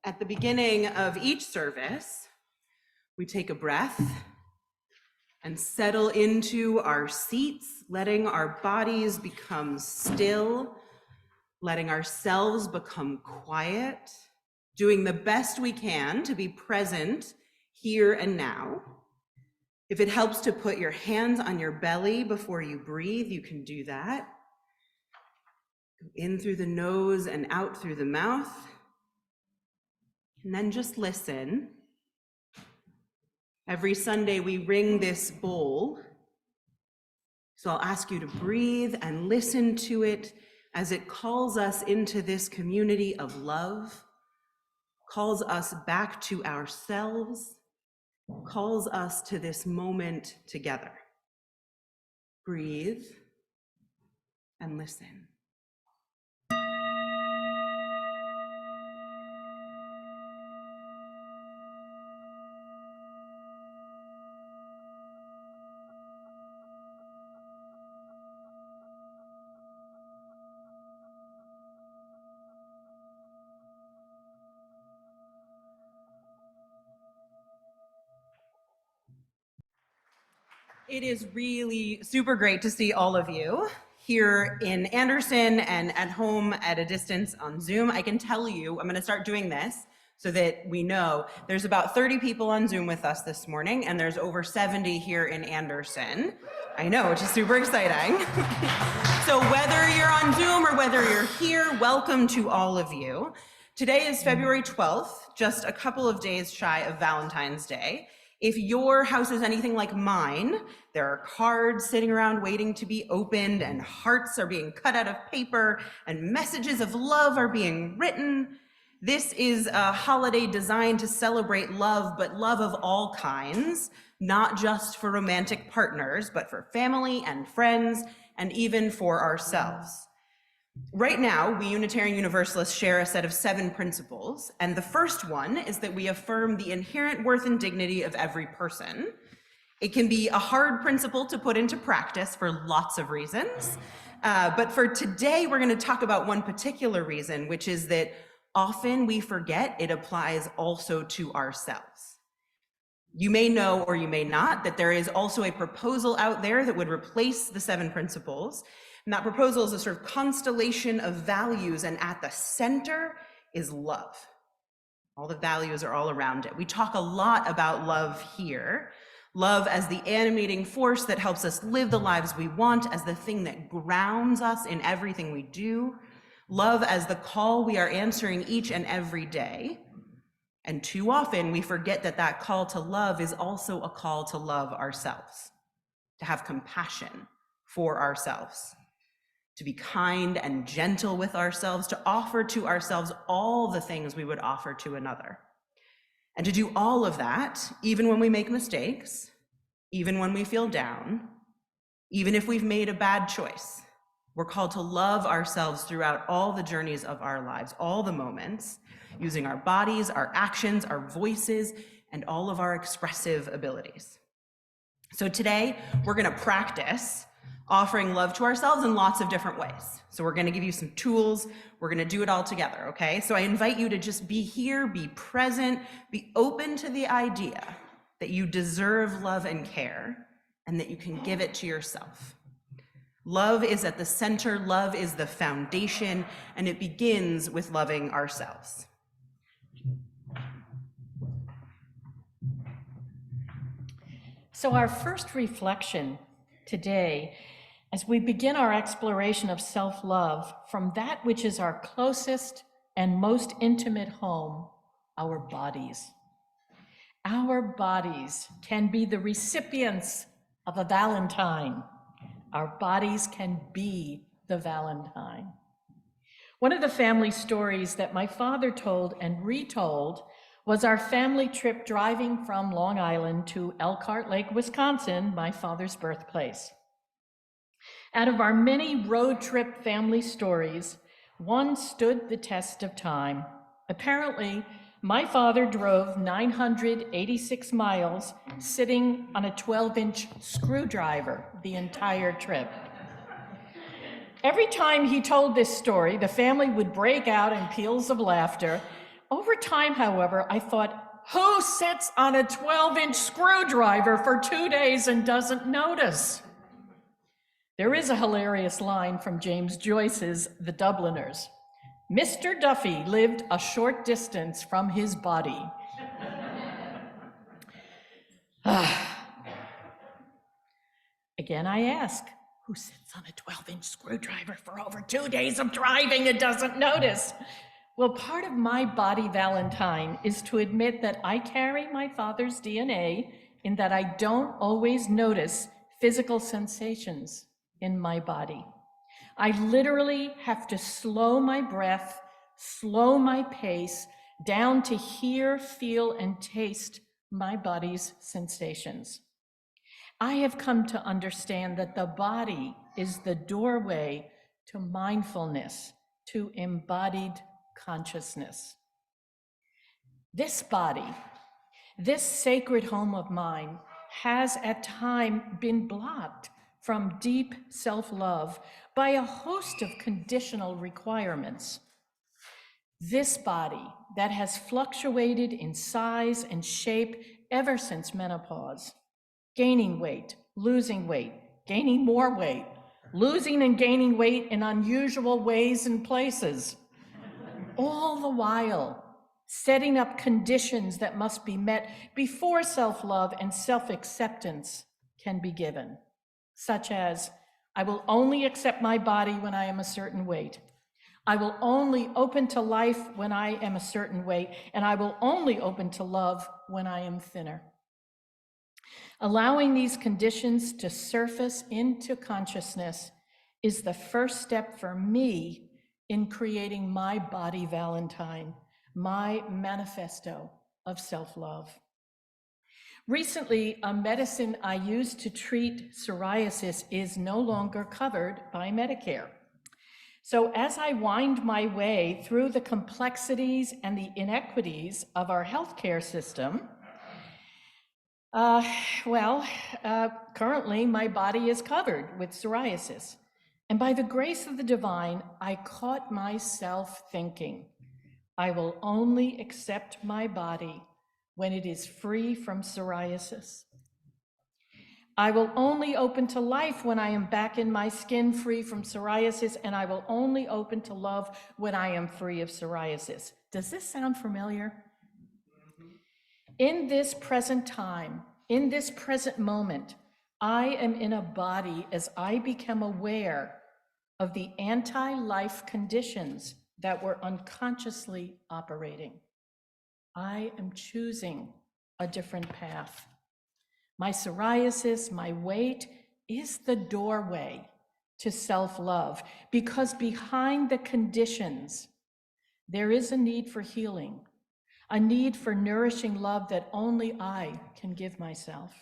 At the beginning of each service, we take a breath and settle into our seats, letting our bodies become still, letting ourselves become quiet, doing the best we can to be present here and now. If it helps to put your hands on your belly before you breathe, you can do that. In through the nose and out through the mouth. And then just listen. Every Sunday we ring this bowl. So I'll ask you to breathe and listen to it as it calls us into this community of love, calls us back to ourselves, calls us to this moment together. Breathe and listen. It is really super great to see all of you here in Anderson and at home at a distance on Zoom. I can tell you, I'm going to start doing this so that we know there's about 30 people on Zoom with us this morning, and there's over 70 here in Anderson. I know, which is super exciting. So whether you're on Zoom or whether you're here, welcome to all of you. Today is February 12th, just a couple of days shy of Valentine's Day. If your house is anything like mine, there are cards sitting around waiting to be opened, and hearts are being cut out of paper, and messages of love are being written. This is a holiday designed to celebrate love, but love of all kinds, not just for romantic partners, but for family and friends, and even for ourselves. Right now, we Unitarian Universalists share a set of 7 principles, and the first one is that we affirm the inherent worth and dignity of every person. It can be a hard principle to put into practice for lots of reasons, but for today, we're going to talk about one particular reason, which is that often we forget it applies also to ourselves. You may know, or you may not, that there is also a proposal out there that would replace the 7 principles. And that proposal is a sort of constellation of values, and at the center is love. All the values are all around it. We talk a lot about love here. Love as the animating force that helps us live the lives we want, as the thing that grounds us in everything we do. Love as the call we are answering each and every day. And too often we forget that that call to love is also a call to love ourselves, to have compassion for ourselves, to be kind and gentle with ourselves, to offer to ourselves all the things we would offer to another. And to do all of that, even when we make mistakes, even when we feel down, even if we've made a bad choice. We're called to love ourselves throughout all the journeys of our lives, all the moments, using our bodies, our actions, our voices, and all of our expressive abilities. So today, we're going to practice offering love to ourselves in lots of different ways. So we're going to give you some tools. We're going to do it all together, okay? So I invite you to just be here, be present, be open to the idea that you deserve love and care, and that you can give it to yourself. Love is at the center, love is the foundation, and it begins with loving ourselves. So our first reflection today, as we begin our exploration of self-love from that which is our closest and most intimate home, our bodies. Our bodies can be the recipients of a Valentine. Our bodies can be the Valentine. One of the family stories that my father told and retold was our family trip driving from Long Island to Elkhart Lake, Wisconsin, my father's birthplace. Out of our many road trip family stories, one stood the test of time. Apparently, my father drove 986 miles sitting on a 12-inch screwdriver the entire trip. Every time he told this story, the family would break out in peals of laughter, Over time, however, I thought, who sits on a 12-inch screwdriver for 2 days and doesn't notice? There is a hilarious line from James Joyce's The Dubliners. Mr. Duffy lived a short distance from his body. Again, I ask, who sits on a 12-inch screwdriver for over 2 days of driving and doesn't notice? Well, part of my body Valentine is to admit that I carry my father's DNA in that I don't always notice physical sensations in my body. I literally have to slow my breath, slow my pace down to hear, feel, and taste my body's sensations. I have come to understand that the body is the doorway to mindfulness, to embodied consciousness. This body, this sacred home of mine, has at times been blocked from deep self-love by a host of conditional requirements. This body that has fluctuated in size and shape ever since menopause, gaining weight, losing weight, gaining more weight, losing and gaining weight in unusual ways and places, all the while setting up conditions that must be met before self-love and self-acceptance can be given, such as, I will only accept my body when I am a certain weight. I will only open to life when I am a certain weight, and I will only open to love when I am thinner. Allowing these conditions to surface into consciousness is the first step for me in creating my body Valentine, my manifesto of self-love. Recently, a medicine I used to treat psoriasis is no longer covered by Medicare. So as I wind my way through the complexities and the inequities of our healthcare system, currently my body is covered with psoriasis. And by the grace of the divine, I caught myself thinking, I will only accept my body when it is free from psoriasis. I will only open to life when I am back in my skin free from psoriasis, and I will only open to love when I am free of psoriasis. Does this sound familiar? In this present time, in this present moment, I am in a body as I become aware of the anti-life conditions that were unconsciously operating. I am choosing a different path. My psoriasis, my weight, is the doorway to self-love, because behind the conditions, there is a need for healing, a need for nourishing love that only I can give myself.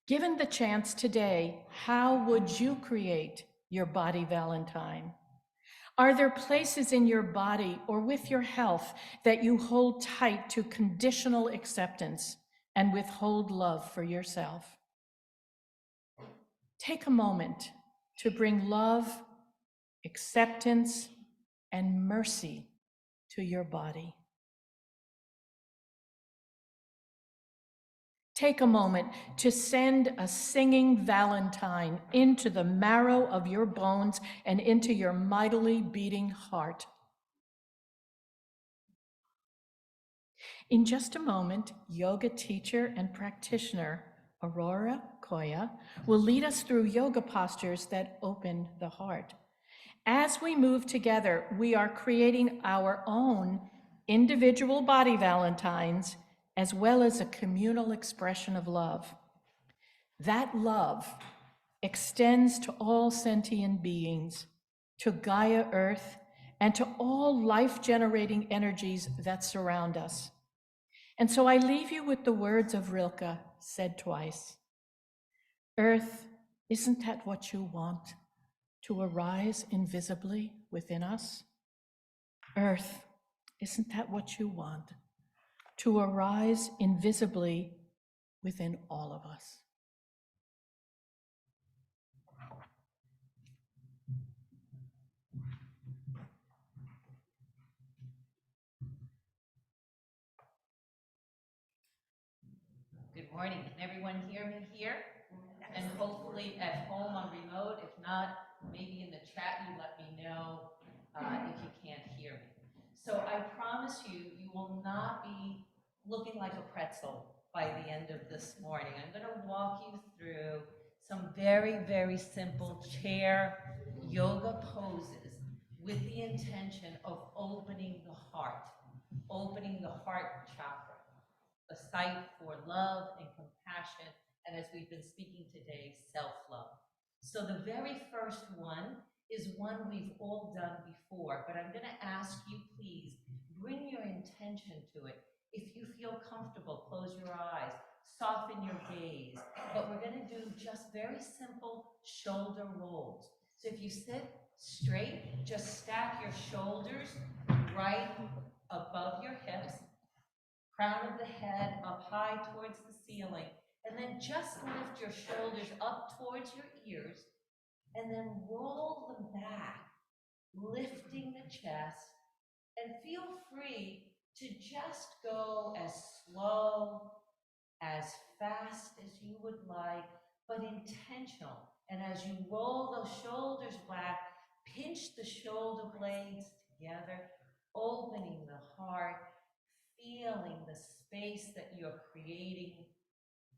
Given the chance today, how would you create your body Valentine? Are there places in your body or with your health that you hold tight to conditional acceptance and withhold love for yourself? Take a moment to bring love, acceptance, and mercy to your body. Take a moment to send a singing Valentine into the marrow of your bones and into your mightily beating heart. In just a moment, yoga teacher and practitioner Aurora, Coya, will lead us through yoga postures that open the heart. As we move together, we are creating our own individual body Valentines, as well as a communal expression of love. That love extends to all sentient beings, to Gaia Earth, and to all life-generating energies that surround us. And so I leave you with the words of Rilke, said twice. Earth, isn't that what you want? To arise invisibly within us? Earth, isn't that what you want? To arise invisibly within all of us. Morning. Can everyone hear me here? And hopefully at home on remote. If not, maybe in the chat you let me know if you can't hear me. So I promise you, you will not be looking like a pretzel by the end of this morning. I'm going to walk you through some very, very simple chair yoga poses with the intention of opening the heart chakra, a site for love and compassion, and as we've been speaking today, self-love. So the very first one is one we've all done before, but I'm going to ask you, please, bring your intention to it. If you feel comfortable, close your eyes, soften your gaze, but we're going to do just very simple shoulder rolls. So if you sit straight, just stack your shoulders right above your hips, crown of the head up high towards the ceiling, and then just lift your shoulders up towards your ears, and then roll them back, lifting the chest, and feel free to just go as slow, as fast as you would like, but intentional. And as you roll those shoulders back, pinch the shoulder blades together, opening the heart, feeling the space that you're creating.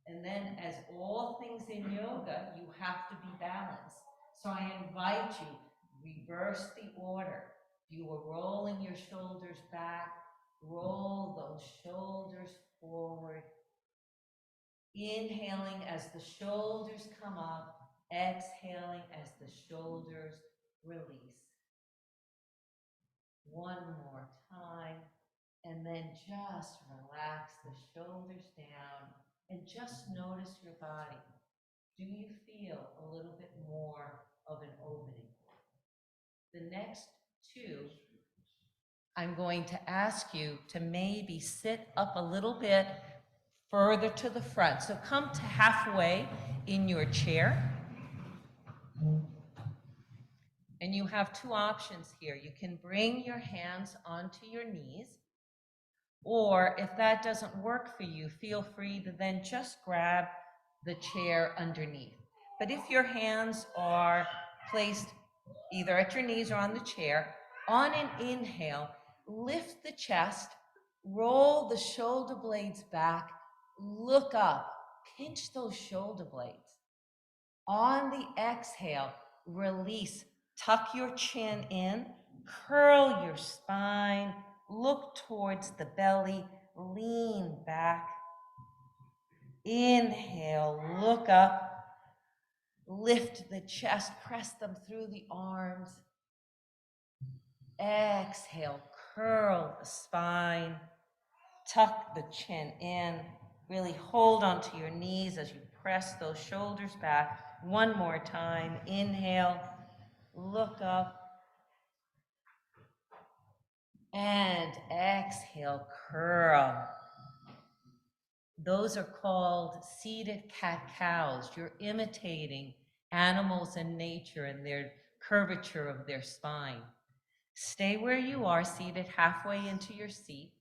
And then, as all things in yoga, you have to be balanced. So I invite you, reverse the order. You were rolling your shoulders back, roll those shoulders forward. Inhaling as the shoulders come up, exhaling as the shoulders release. One more time. And then just relax the shoulders down and just notice your body. Do you feel a little bit more of an opening? The next two, I'm going to ask you to maybe sit up a little bit further to the front. So come to halfway in your chair. And you have two options here. You can bring your hands onto your knees, or if that doesn't work for you, feel free to then just grab the chair underneath. But if your hands are placed either at your knees or on the chair, on an inhale, lift the chest, roll the shoulder blades back, look up, pinch those shoulder blades. On the exhale, release, tuck your chin in, curl your spine, look towards the belly, lean back. Inhale, look up, lift the chest, press them through the arms. Exhale, curl the spine, tuck the chin in, really hold onto your knees as you press those shoulders back. One more time, inhale, look up, and exhale, curl. Those are called seated cat-cows. You're imitating animals in nature and their curvature of their spine. Stay where you are, seated halfway into your seat.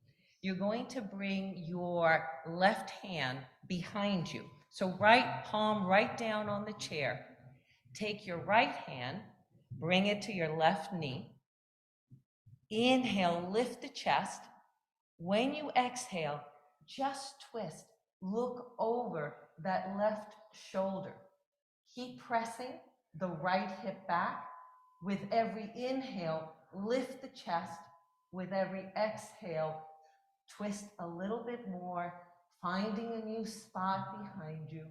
You're going to bring your left hand behind you. So right palm right down on the chair. Take your right hand, bring it to your left knee. Inhale, lift the chest. When you exhale, just twist. Look over that left shoulder. Keep pressing the right hip back. With every inhale, lift the chest. With every exhale, twist a little bit more, finding a new spot behind you.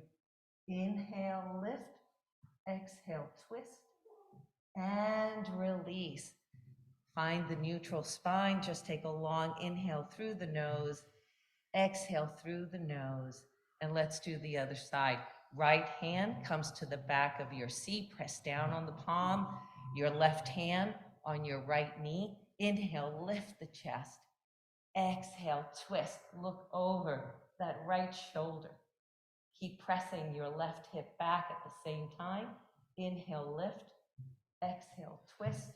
Inhale, lift. Exhale, twist. And release. Find the neutral spine. Just take a long inhale through the nose. Exhale through the nose. And let's do the other side. Right hand comes to the back of your seat. Press down on the palm. Your left hand on your right knee. Inhale, lift the chest. Exhale, twist. Look over that right shoulder. Keep pressing your left hip back at the same time. Inhale, lift. Exhale, twist.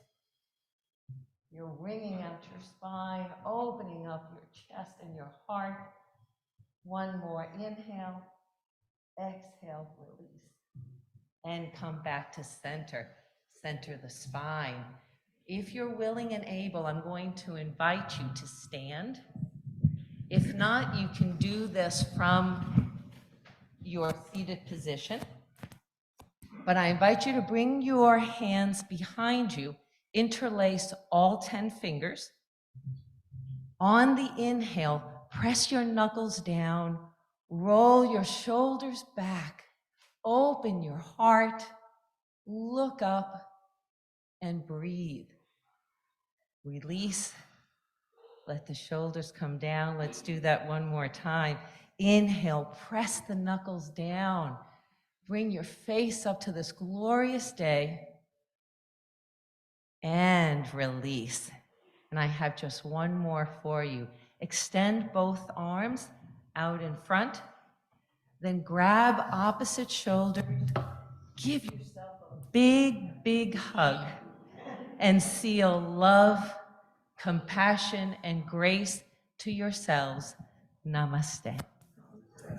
You're wringing out your spine, opening up your chest and your heart. One more inhale. Exhale, release. And come back to center. Center the spine. If you're willing and able, I'm going to invite you to stand. If not, you can do this from your seated position. But I invite you to bring your hands behind you, interlace all 10 fingers. On the inhale, press your knuckles down, roll your shoulders back, open your heart, look up, and breathe. Release. Let the shoulders come down. Let's do that one more time. Inhale, press the knuckles down. Bring your face up to this glorious day. And release. And I have just one more for you. Extend both arms out in front. Then grab opposite shoulders. Give yourself a big, big hug. And seal love, compassion, and grace to yourselves. Namaste.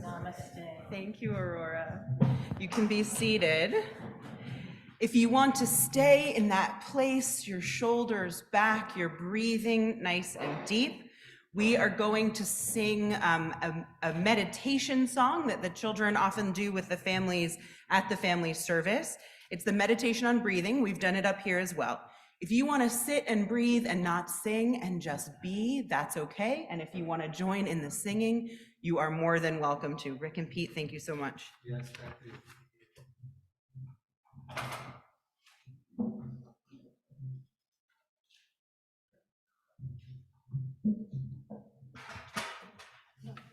Namaste. Thank you, Aurora. You can be seated. If you want to stay in that place, your shoulders back, you're breathing nice and deep, we are going to sing a meditation song that the children often do with the families at the family service. It's the meditation on breathing. We've done it up here as well. If you want to sit and breathe and not sing and just be, that's okay. And if you want to join in the singing, you are more than welcome to. Rick and Pete, thank you so much. Yes, thank you.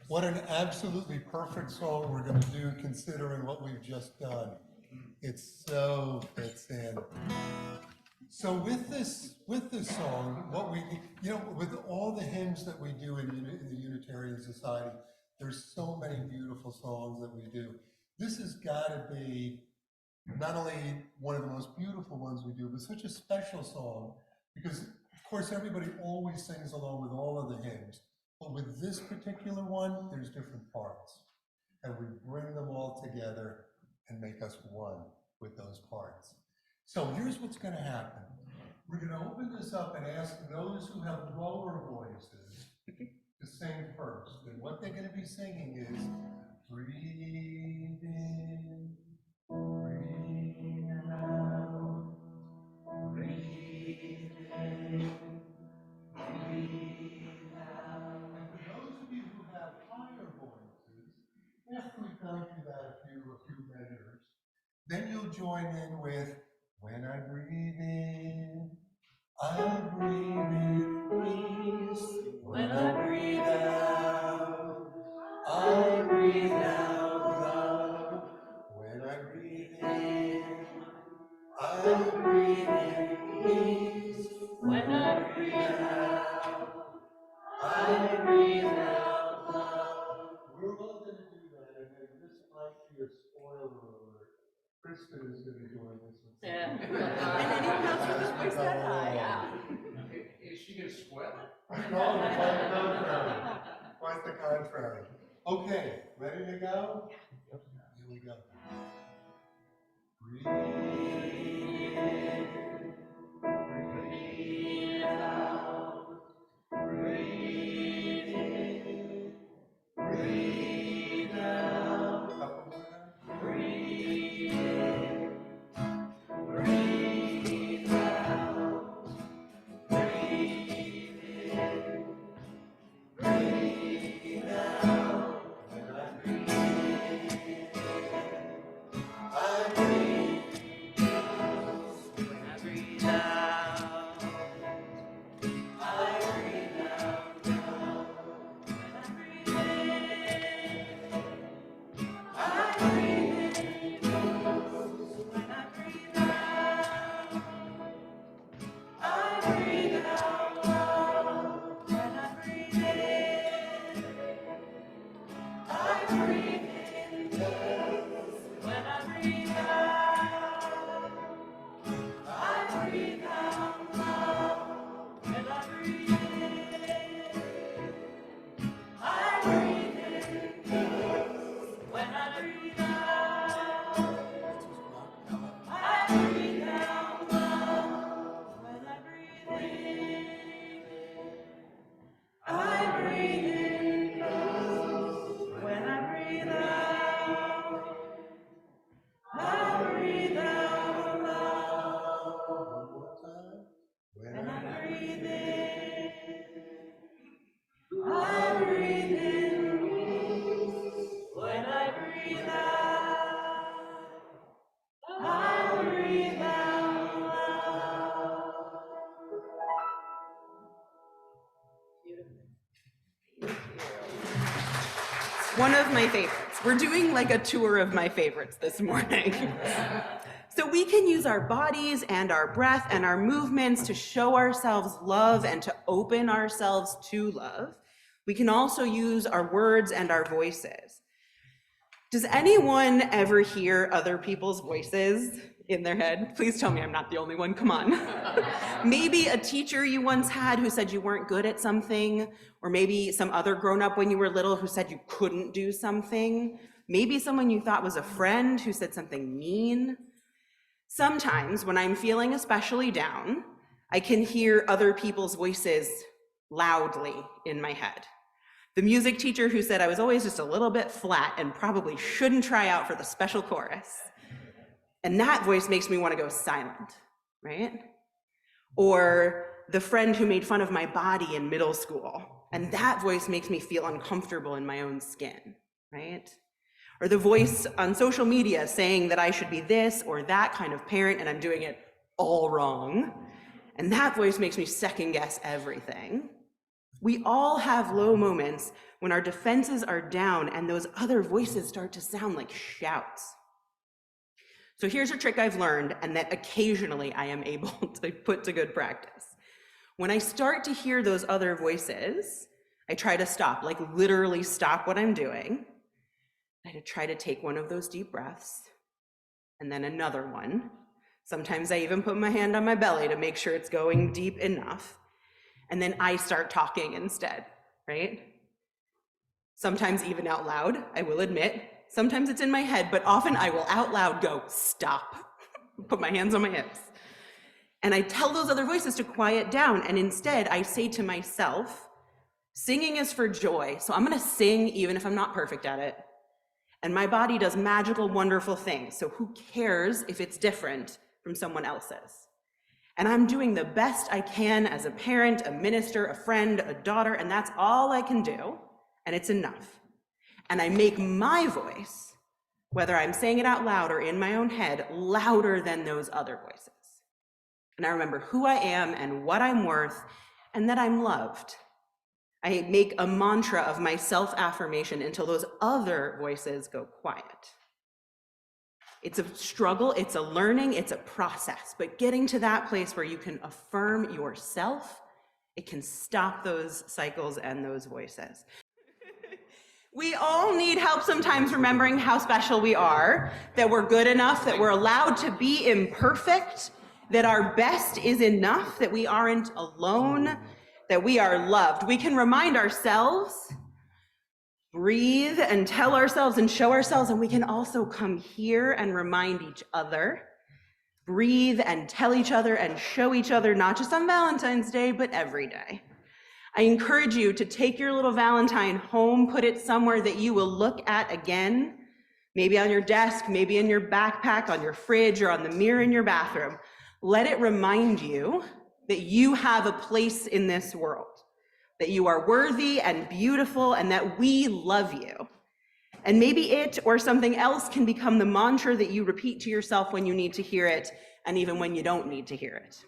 What an absolutely perfect song we're going to do considering what we've just done. It so fits in. So with this song, what we, with all the hymns that we do in the Unitarian Society, there's so many beautiful songs that we do. This has got to be not only one of the most beautiful ones we do, but such a special song because, of course, everybody always sings along with all of the hymns. But with this particular one, there's different parts. And we bring them all together and make us one with those parts. So here's what's going to happen. We're going to open this up and ask those who have lower voices to sing first. And what they're going to be singing is, breathe in, breathe out, breathe in, breathe out. And for those of you who have higher voices, after we've gone through that a few measures, then you'll join in with, when I breathe in, I breathe in peace. When I breathe out, I breathe out love. When I breathe in, I breathe in peace. When I breathe out, I breathe out love. We're all going to do that, and then this might be a spoiler alert. Kristen is going to join us. Yeah. And anyone else with a voice that high? Yeah. Is she gonna spoil it? No, quite the contrary. Quite the contrary. Okay, ready to go? Here we go. Breathe in, breathe out, breathe in, breathe out. Couple more times. Breathe in, breathe out, breathe in, breathe out. When I breathe in, I breathe One of my favorites. We're doing like a tour of my favorites this morning. So we can use our bodies and our breath and our movements to show ourselves love and to open ourselves to love. We can also use our words and our voices. Does anyone ever hear other people's voices in their head? Please tell me I'm not the only one, come on. Maybe a teacher you once had who said you weren't good at something, or maybe some other grown-up when you were little who said you couldn't do something. Maybe someone you thought was a friend who said something mean. Sometimes when I'm feeling especially down, I can hear other people's voices loudly in my head. The music teacher who said I was always just a little bit flat and probably shouldn't try out for the special chorus. And that voice makes me want to go silent, right? Or the friend who made fun of my body in middle school, and that voice makes me feel uncomfortable in my own skin, right? Or the voice on social media saying that I should be this or that kind of parent and I'm doing it all wrong. And that voice makes me second guess everything. We all have low moments when our defenses are down and those other voices start to sound like shouts. So here's a trick I've learned and that occasionally I am able to put to good practice. When I start to hear those other voices, I try to stop, like literally stop what I'm doing. I try to take one of those deep breaths and then another one. Sometimes I even put my hand on my belly to make sure it's going deep enough. And then I start talking instead, right? Sometimes even out loud, I will admit. Sometimes it's in my head, but often I will out loud go, stop, put my hands on my hips. And I tell those other voices to quiet down. And instead I say to myself, singing is for joy. So I'm gonna sing even if I'm not perfect at it. And my body does magical, wonderful things. So who cares if it's different from someone else's? And I'm doing the best I can as a parent, a minister, a friend, a daughter, and that's all I can do, and it's enough. And I make my voice, whether I'm saying it out loud or in my own head, louder than those other voices. And I remember who I am and what I'm worth, and that I'm loved. I make a mantra of my self-affirmation until those other voices go quiet. It's a struggle, it's a learning, it's a process, but getting to that place where you can affirm yourself, it can stop those cycles and those voices. We all need help sometimes remembering how special we are, that we're good enough, that we're allowed to be imperfect, that our best is enough, that we aren't alone, that we are loved. We can remind ourselves, breathe and tell ourselves and show ourselves, and we can also come here and remind each other, breathe and tell each other and show each other, not just on Valentine's Day, but every day. I encourage you to take your little Valentine home, put it somewhere that you will look at again, maybe on your desk, maybe in your backpack, on your fridge, or on the mirror in your bathroom. Let it remind you that you have a place in this world, that you are worthy and beautiful, and that we love you. And maybe it or something else can become the mantra that you repeat to yourself when you need to hear it, and even when you don't need to hear it.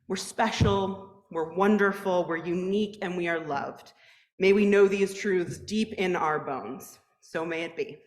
We're special, we're wonderful, we're unique, and we are loved. May we know these truths deep in our bones. So may it be.